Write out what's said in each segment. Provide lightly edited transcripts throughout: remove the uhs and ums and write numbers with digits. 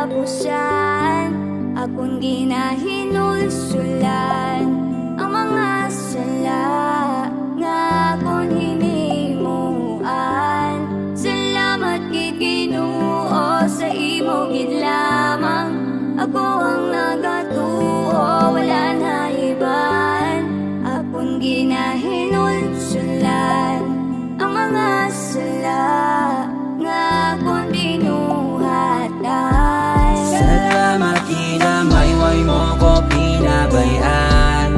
katapusan. Akong ginahinulsulan ang mga sala nga akong hinimuan. Salamat kay Ginoo sa imo gid lamang. Ako ang nagatuo, wala na iban. Akong ginahinulsulan ang mga sala nga akong binuhatan. Salamat kinamayway mo ko pinabayan.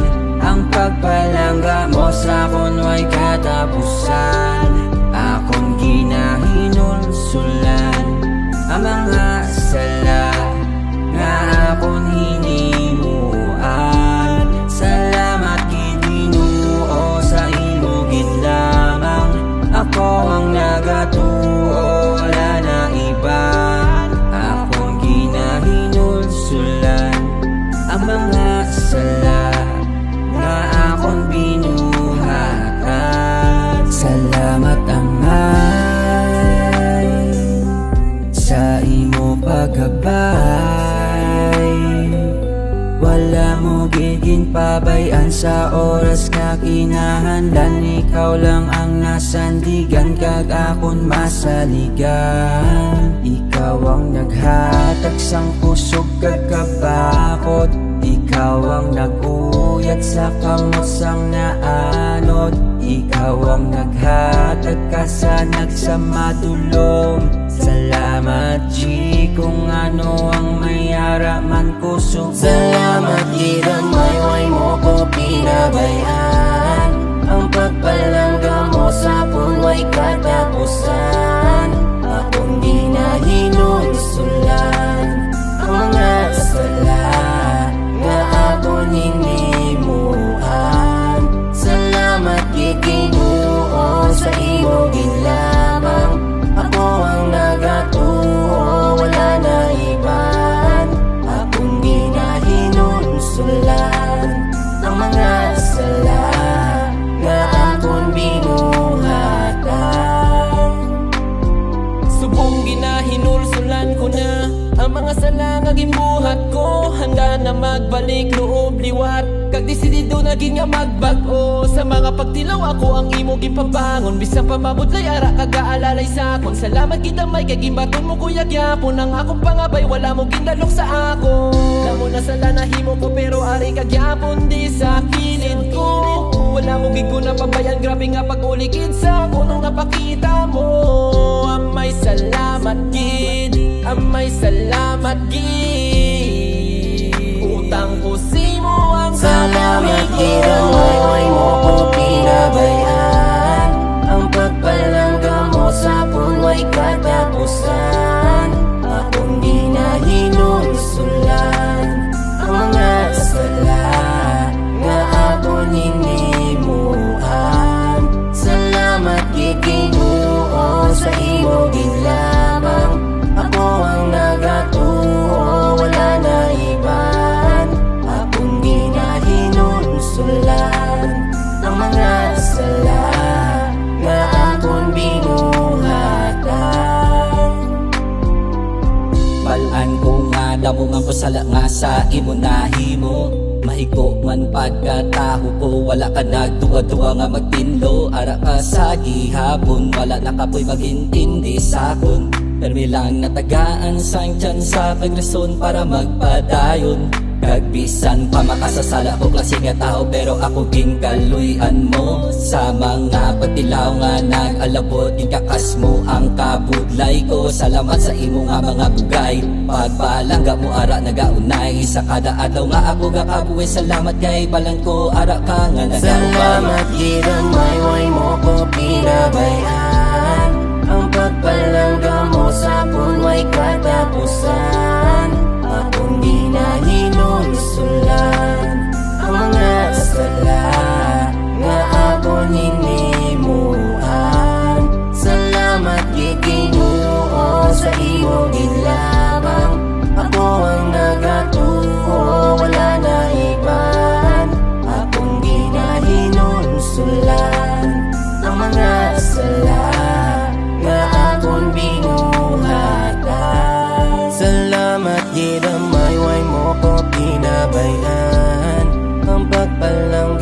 Ang pagpalangga mo sa akon way katapusan. Akong ginahinulsulan ang mga sala nga akong hinimuan. Salamat Ginoo sa imo gid lamang. Ako ang nagatuo, wala na iba. Akong ginahinulsulan ang mga sala nga akong binuhatan. Salamat Amay sa imo paggabay. Wala mo giging pabayan sa oras nga kinahanglan. Ikaw lang ang nasandigan kag akon masaligan. Ikaw ang naghatag sang kusog kag kabakot. Ikaw ang nag-uyat sa kamot sang naanod. Ikaw ang naghatag ka sa nagsamadulong. Salamat G kung ano ang mayara man kusog. Salamat girang mayway mo ko pinabayan. Ang pagpalangga mo sa punway katapusan. Akong ginahinulsulan ang mga sala nga akong hinimuan. Salamat kay Ginoo sa imo gid lamang. Ako ang nagatuo, wala na iban. Akong ginahinulsulan ang mga sala nga akong binuhatan. Subong ginahinulsulan ko na ang mga sala nga gimbuhat ko. Handa na magbalik loob liwat, kag desidido na gid nga magbag-o. Sa mga pagtilaw ako ang imo gipabangon. Bisan pa mabudlay ara kagaalalay sa akon. Salamat gid amay kay gimbaton mo kuya gyapon. Ang akong pangabay wala mo gindalok sa ako. Lamo na sala nahimo ko pero ari kag gyapon di sa kilid ko. Wala mo gid ko napabayan, grabe nga pag-ulikid sa kunong napakita mo. Amay salamat gid, amay salamat gid. Utang ko simo ang Salamat girang mayway mo ko pinabayan. Ang pagpalangga mo sa punway katapusan. Akong ginahinulsulan ang mga sala nga akong hinimuan. Salamat kay Ginoo sa imo gid lamang. Ako ang nagatuo, wala na iban. Akong ginahinulsulan ang mga sala nga akong binuhatan. Balaan ko nga damungan ko sala nga sa imo nahimo. Mahigko man pagkataho ko, wala ka nagduwa-duwa nga magtindo. Ara ka sa gihapon, wala na kapoy magintindi sa akon. Permi lang natagaan sang tiyan sa pagreson para magpadayon. Kagbisan pa makasasala ko klase nga tao, pero ako ginkaluyan mo. Sa mga pagtilaw nga nag-alabot, ginkakas mo ang kabudlay ko. Salamat sa imo nga mga bugay, pagpalangga mo ara nagaunay. Sa kada adlaw nga ako gakabuhi, salamat kay balan ko ara ka nga nagaunay. Salamat girang mayway mo ko pinabayan. Ang pagpalangga mo sa punway katapusan. Akong ginahinulsulan ang mga sala nga akong hinimuan. Salamat kay Ginoo sa imo gid lamang. Ako ang nagatuo, wala na iban. Akong ginahinulsulan ang mga sala nga akong binuhatan. Salamat kalayaan. Ang pagpalang